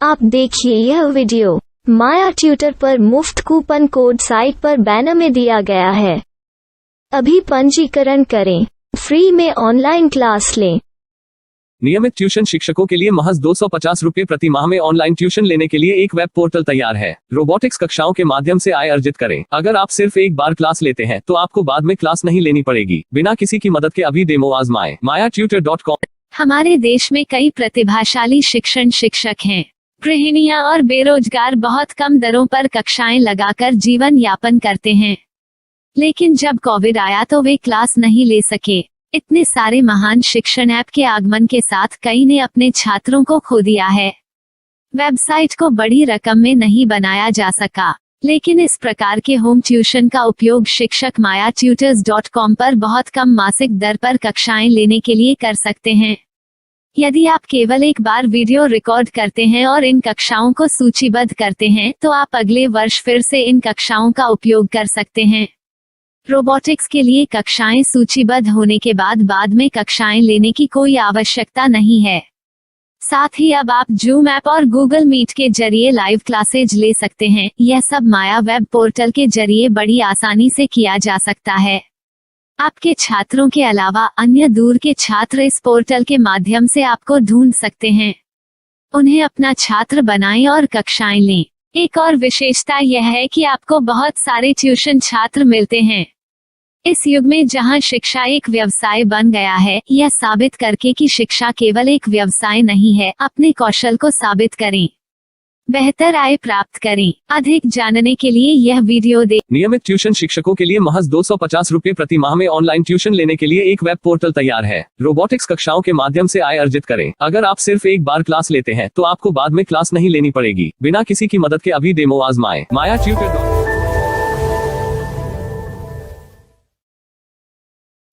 आप देखिए यह वीडियो माया ट्यूटर पर मुफ्त कूपन कोड साइट पर बैनर में दिया गया है। अभी पंजीकरण करें, फ्री में ऑनलाइन क्लास लें। नियमित ट्यूशन शिक्षकों के लिए महज 250 रुपये प्रति माह में ऑनलाइन ट्यूशन लेने के लिए एक वेब पोर्टल तैयार है। रोबोटिक्स कक्षाओं के माध्यम से आय अर्जित करें। अगर आप सिर्फ एक बार क्लास लेते हैं तो आपको बाद में क्लास नहीं लेनी पड़ेगी। बिना किसी की मदद के अभी डेमो आजमाएं। mayatutor.com। हमारे देश में कई प्रतिभाशाली शिक्षक हैं। गृहिणियां और बेरोजगार बहुत कम दरों पर कक्षाएं लगाकर जीवन यापन करते हैं, लेकिन जब कोविड आया तो वे क्लास नहीं ले सके। इतने सारे महान शिक्षण ऐप के आगमन के साथ कई ने अपने छात्रों को खो दिया है। वेबसाइट को बड़ी रकम में नहीं बनाया जा सका, लेकिन इस प्रकार के होम ट्यूशन का उपयोग शिक्षक mayatutors.com पर बहुत कम मासिक दर पर कक्षाएं लेने के लिए कर सकते हैं। यदि आप केवल एक बार वीडियो रिकॉर्ड करते हैं और इन कक्षाओं को सूचीबद्ध करते हैं तो आप अगले वर्ष फिर से इन कक्षाओं का उपयोग कर सकते हैं। रोबोटिक्स के लिए कक्षाएं सूचीबद्ध होने के बाद में कक्षाएं लेने की कोई आवश्यकता नहीं है। साथ ही अब आप जूम ऐप और गूगल मीट के जरिए लाइव क्लासेज ले सकते हैं। यह सब माया वेब पोर्टल के जरिए बड़ी आसानी से किया जा सकता है। आपके छात्रों के अलावा अन्य दूर के छात्र इस पोर्टल के माध्यम से आपको ढूंढ सकते हैं। उन्हें अपना छात्र बनाएं और कक्षाएं लें। एक और विशेषता यह है कि आपको बहुत सारे ट्यूशन छात्र मिलते हैं। इस युग में जहां शिक्षा एक व्यवसाय बन गया है, यह साबित करके कि शिक्षा केवल एक व्यवसाय नहीं है, अपने कौशल को साबित करें, बेहतर आय प्राप्त करें। अधिक जानने के लिए यह वीडियो देखें। नियमित ट्यूशन शिक्षकों के लिए महज 250 रुपये प्रति माह में ऑनलाइन ट्यूशन लेने के लिए एक वेब पोर्टल तैयार है। रोबोटिक्स कक्षाओं के माध्यम से आय अर्जित करें। अगर आप सिर्फ एक बार क्लास लेते हैं तो आपको बाद में क्लास नहीं लेनी पड़ेगी। बिना किसी की मदद के अभी डेमो आजमाएं। mayatutor.com।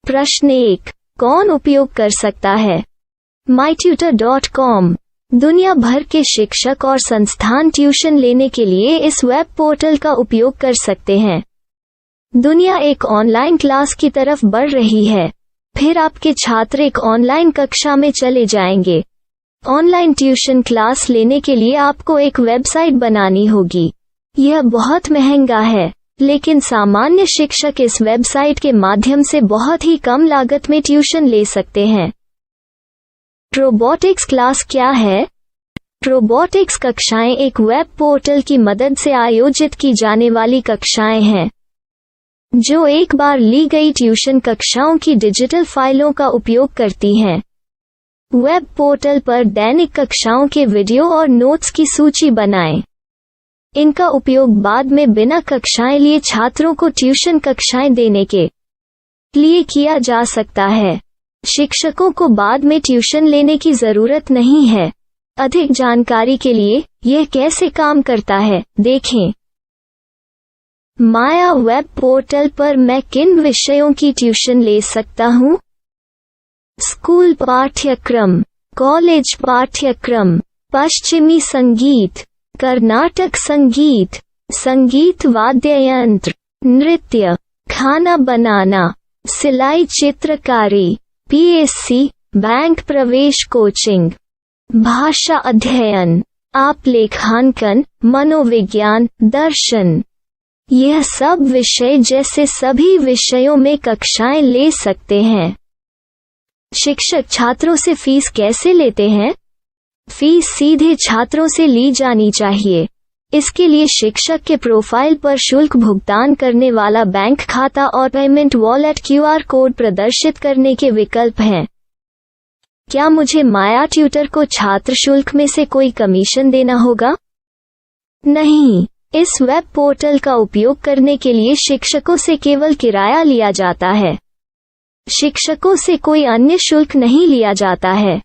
प्रश्न 1, कौन उपयोग कर सकता है? mytutor.com दुनिया भर के शिक्षक और संस्थान ट्यूशन लेने के लिए इस वेब पोर्टल का उपयोग कर सकते हैं। दुनिया एक ऑनलाइन क्लास की तरफ बढ़ रही है, फिर आपके छात्र एक ऑनलाइन कक्षा में चले जाएंगे। ऑनलाइन ट्यूशन क्लास लेने के लिए आपको एक वेबसाइट बनानी होगी। यह बहुत महंगा है, लेकिन सामान्य शिक्षक इस वेबसाइट के माध्यम से बहुत ही कम लागत में ट्यूशन ले सकते हैं। रोबोटिक्स क्लास क्या है? रोबोटिक्स कक्षाएं एक वेब पोर्टल की मदद से आयोजित की जाने वाली कक्षाएं हैं, जो एक बार ली गई ट्यूशन कक्षाओं की डिजिटल फाइलों का उपयोग करती हैं। वेब पोर्टल पर दैनिक कक्षाओं के वीडियो और नोट्स की सूची बनाएं। इनका उपयोग बाद में बिना कक्षाएं लिए छात्रों को ट्यूशन कक्षाएं देने के लिए किया जा सकता है। शिक्षकों को बाद में ट्यूशन लेने की जरूरत नहीं है। अधिक जानकारी के लिए यह कैसे काम करता है देखें। माया वेब पोर्टल पर मैं किन विषयों की ट्यूशन ले सकता हूँ? स्कूल पाठ्यक्रम, कॉलेज पाठ्यक्रम, पश्चिमी संगीत, कर्नाटक संगीत, संगीत वाद्य यंत्र, नृत्य, खाना बनाना, सिलाई चित्रकारी, पीएससी, बैंक प्रवेश कोचिंग, भाषा अध्ययन, आप लेखांकन, मनोविज्ञान, दर्शन। यह सब विषय जैसे सभी विषयों में कक्षाएं ले सकते हैं। शिक्षक छात्रों से फीस कैसे लेते हैं? फीस सीधे छात्रों से ली जानी चाहिए। इसके लिए शिक्षक के प्रोफाइल पर शुल्क भुगतान करने वाला बैंक खाता और पेमेंट वॉलेट QR कोड प्रदर्शित करने के विकल्प हैं। क्या मुझे माया ट्यूटर को छात्र शुल्क में से कोई कमीशन देना होगा? नहीं, इस वेब पोर्टल का उपयोग करने के लिए शिक्षकों से केवल किराया लिया जाता है। शिक्षकों से कोई अन्य शुल्क नहीं लिया जाता है।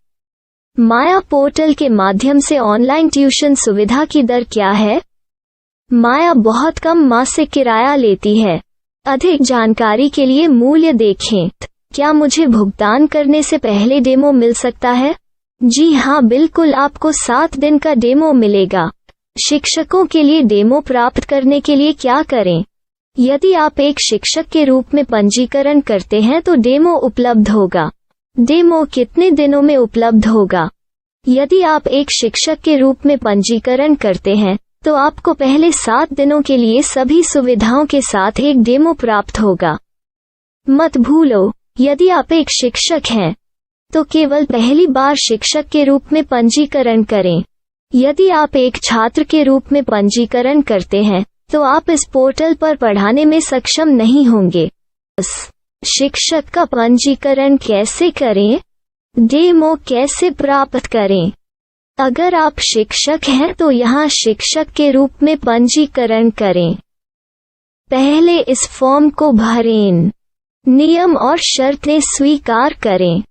माया पोर्टल के माध्यम से ऑनलाइन ट्यूशन सुविधा की दर क्या है? माया बहुत कम मासिक किराया लेती है। अधिक जानकारी के लिए मूल्य देखें। क्या मुझे भुगतान करने से पहले डेमो मिल सकता है? जी हाँ, बिल्कुल, आपको 7 दिन का डेमो मिलेगा। शिक्षकों के लिए डेमो प्राप्त करने के लिए क्या करें? यदि आप एक शिक्षक के रूप में पंजीकरण करते हैं तो डेमो उपलब्ध होगा। डेमो कितने दिनों में उपलब्ध होगा? यदि आप एक शिक्षक के रूप में पंजीकरण करते हैं तो आपको पहले 7 दिनों के लिए सभी सुविधाओं के साथ एक डेमो प्राप्त होगा। मत भूलो, यदि आप एक शिक्षक हैं तो केवल पहली बार शिक्षक के रूप में पंजीकरण करें। यदि आप एक छात्र के रूप में पंजीकरण करते हैं तो आप इस पोर्टल पर पढ़ाने में सक्षम नहीं होंगे। शिक्षक का पंजीकरण कैसे करें? डेमो कैसे प्राप्त करें? अगर आप शिक्षक हैं तो यहाँ शिक्षक के रूप में पंजीकरण करें। पहले इस फॉर्म को भरें, नियम और शर्तें स्वीकार करें,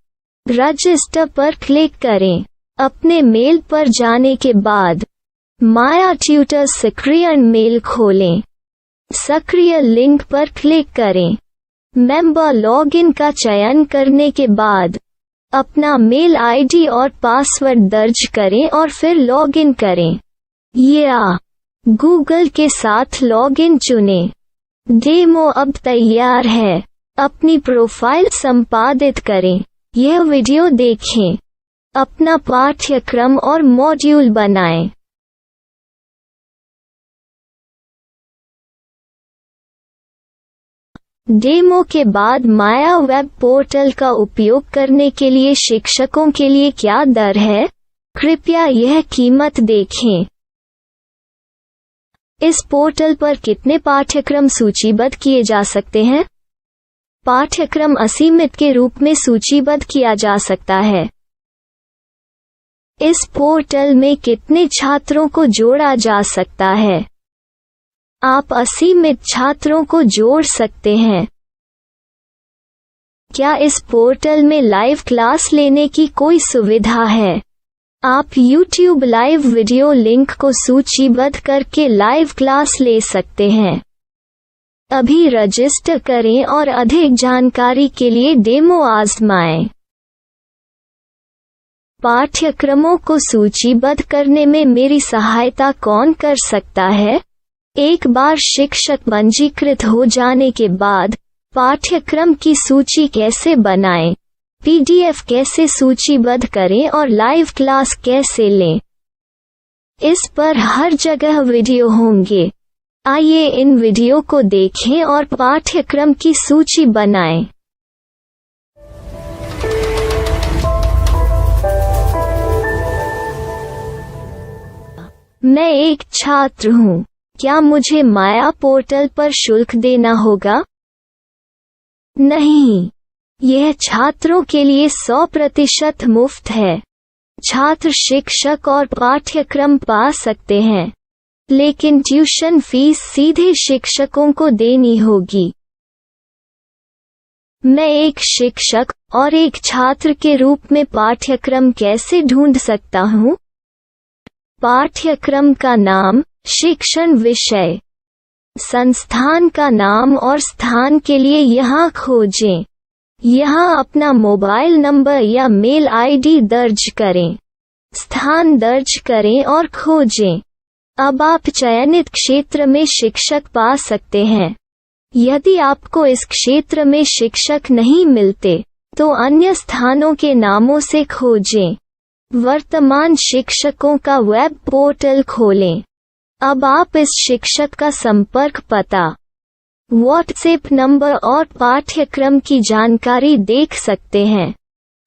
रजिस्टर पर क्लिक करें। अपने मेल पर जाने के बाद माया ट्यूटर सक्रिय मेल खोलें। सक्रिय लिंक पर क्लिक करें। मेंबर लॉगिन का चयन करने के बाद अपना मेल आईडी और पासवर्ड दर्ज करें और फिर लॉगिन करें या गूगल के साथ लॉगिन चुनें। डेमो अब तैयार है। अपनी प्रोफाइल संपादित करें। यह वीडियो देखें। अपना पाठ्यक्रम और मॉड्यूल बनाएं। डेमो के बाद माया वेब पोर्टल का उपयोग करने के लिए शिक्षकों के लिए क्या दर है? कृपया यह कीमत देखें। इस पोर्टल पर कितने पाठ्यक्रम सूचीबद्ध किए जा सकते हैं? पाठ्यक्रम असीमित के रूप में सूचीबद्ध किया जा सकता है। इस पोर्टल में कितने छात्रों को जोड़ा जा सकता है? आप असीमित छात्रों को जोड़ सकते हैं। क्या इस पोर्टल में लाइव क्लास लेने की कोई सुविधा है? आप YouTube लाइव वीडियो लिंक को सूचीबद्ध करके लाइव क्लास ले सकते हैं। अभी रजिस्टर करें और अधिक जानकारी के लिए डेमो आजमाएं। पाठ्यक्रमों को सूचीबद्ध करने में मेरी सहायता कौन कर सकता है? एक बार शिक्षक पंजीकृत हो जाने के बाद पाठ्यक्रम की सूची कैसे बनाएं, PDF कैसे सूचीबद्ध करें और लाइव क्लास कैसे लें, इस पर हर जगह वीडियो होंगे। आइए इन वीडियो को देखें और पाठ्यक्रम की सूची बनाएं। मैं एक छात्र हूँ। क्या मुझे माया पोर्टल पर शुल्क देना होगा? नहीं, यह छात्रों के लिए 100% मुफ्त है। छात्र शिक्षक और पाठ्यक्रम पा सकते हैं, लेकिन ट्यूशन फीस सीधे शिक्षकों को देनी होगी। मैं एक शिक्षक और एक छात्र के रूप में पाठ्यक्रम कैसे ढूंढ सकता हूँ? पाठ्यक्रम का नाम, शिक्षण विषय, संस्थान का नाम और स्थान के लिए यहाँ खोजें। यहाँ अपना मोबाइल नंबर या मेल आईडी दर्ज करें। स्थान दर्ज करें और खोजें। अब आप चयनित क्षेत्र में शिक्षक पा सकते हैं। यदि आपको इस क्षेत्र में शिक्षक नहीं मिलते तो अन्य स्थानों के नामों से खोजें। वर्तमान शिक्षकों का वेब पोर्टल खोलें। अब आप इस शिक्षक का संपर्क पता, व्हाट्सएप नंबर और पाठ्यक्रम की जानकारी देख सकते हैं।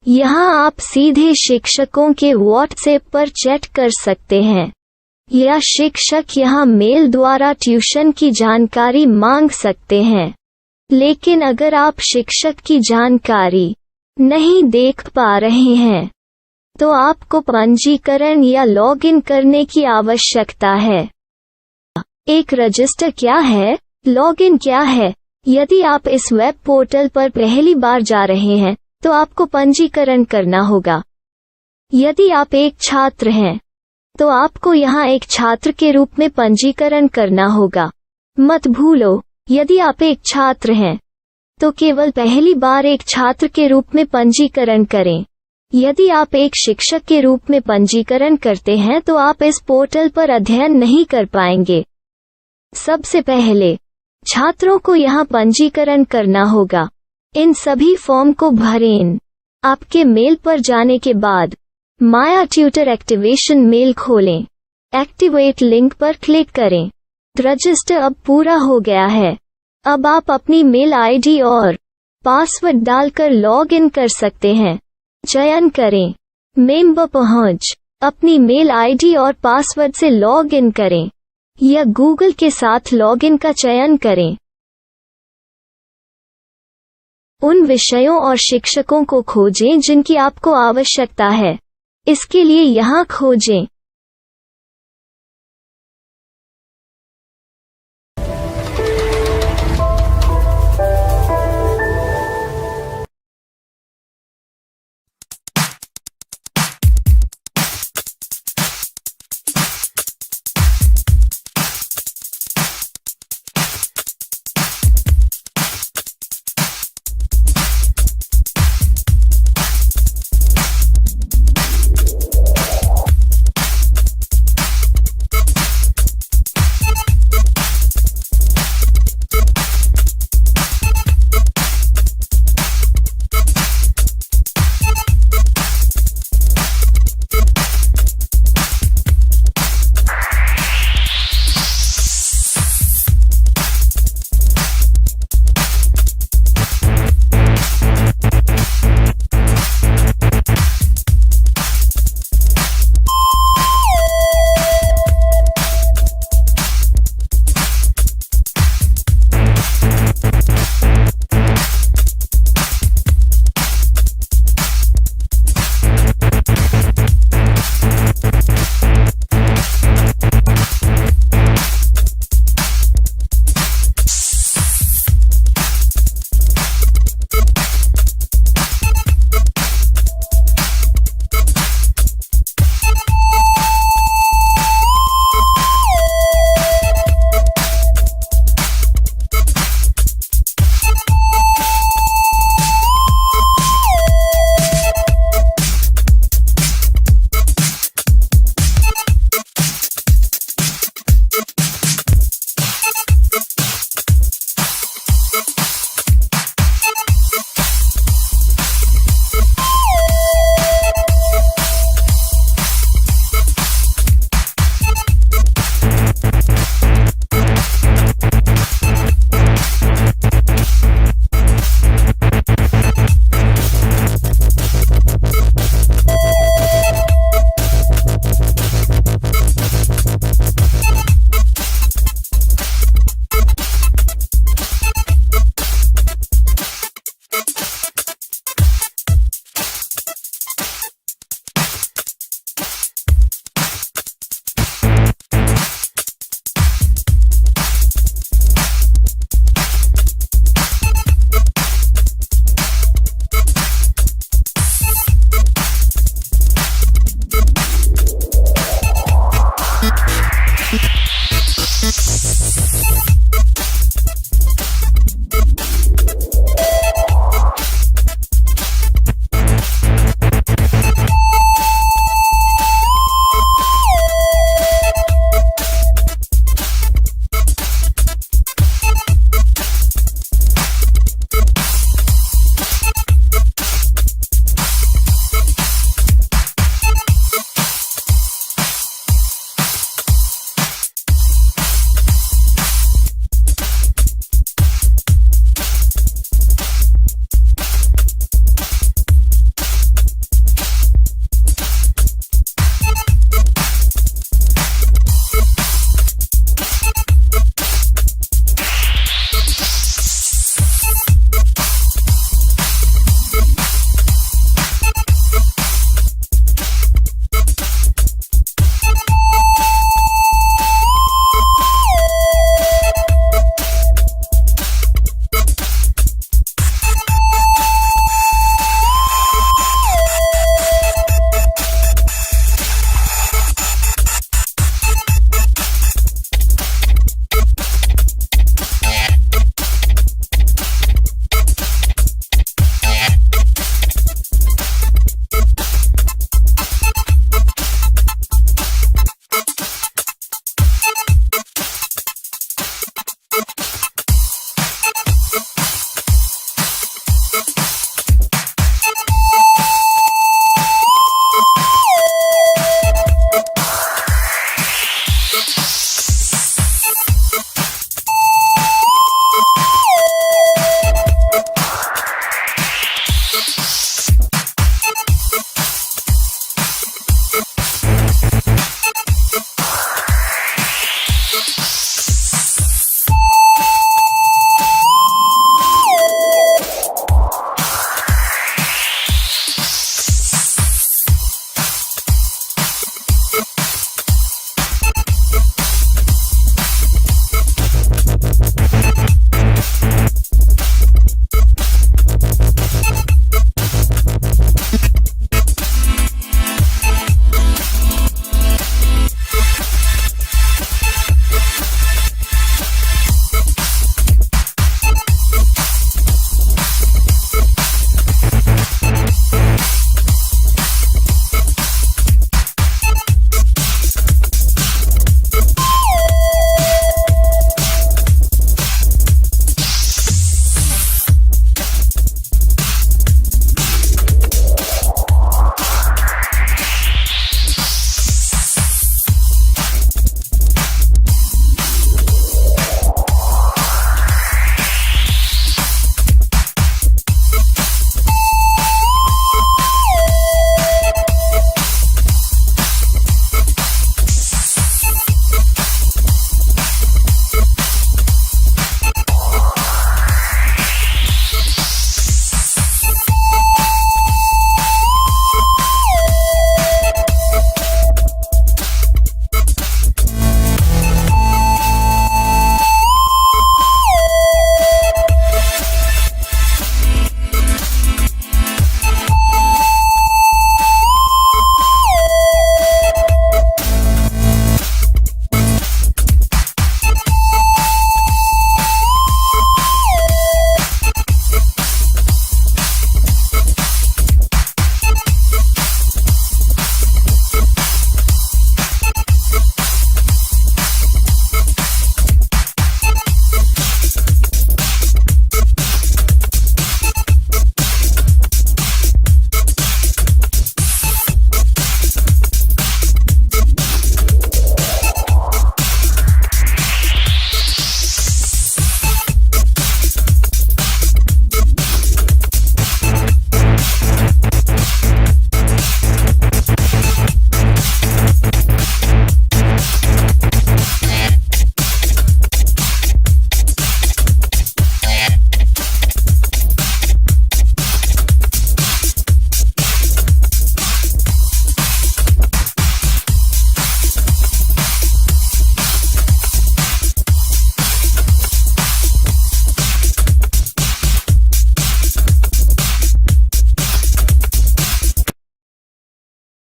यहाँ आप सीधे शिक्षकों के व्हाट्सएप पर चैट कर सकते हैं या शिक्षक यहाँ मेल द्वारा ट्यूशन की जानकारी मांग सकते हैं। लेकिन अगर आप शिक्षक की जानकारी नहीं देख पा रहे हैं तो आपको पंजीकरण या लॉगिन करने की आवश्यकता है। एक रजिस्टर क्या है? लॉगिन क्या है? यदि आप इस वेब पोर्टल पर पहली बार जा रहे हैं तो आपको पंजीकरण करना होगा। यदि आप एक छात्र हैं तो आपको यहाँ एक छात्र के रूप में पंजीकरण करना होगा। मत भूलो, यदि आप एक छात्र हैं तो केवल पहली बार एक छात्र के रूप में पंजीकरण करें। यदि आप एक शिक्षक के रूप में पंजीकरण करते हैं तो आप इस पोर्टल पर अध्ययन नहीं कर पाएंगे। सबसे पहले छात्रों को यहाँ पंजीकरण करना होगा। इन सभी फॉर्म को भरें। आपके मेल पर जाने के बाद माया ट्यूटर एक्टिवेशन मेल खोलें। एक्टिवेट लिंक पर क्लिक करें। रजिस्टर अब पूरा हो गया है। अब आप अपनी मेल आईडी और पासवर्ड डालकर लॉग इन कर सकते हैं। चयन करें मेंबर पहुंच। अपनी मेल आईडी और पासवर्ड से लॉग इन करें या गूगल के साथ लॉगिन का चयन करें। उन विषयों और शिक्षकों को खोजें जिनकी आपको आवश्यकता है। इसके लिए यहाँ खोजें।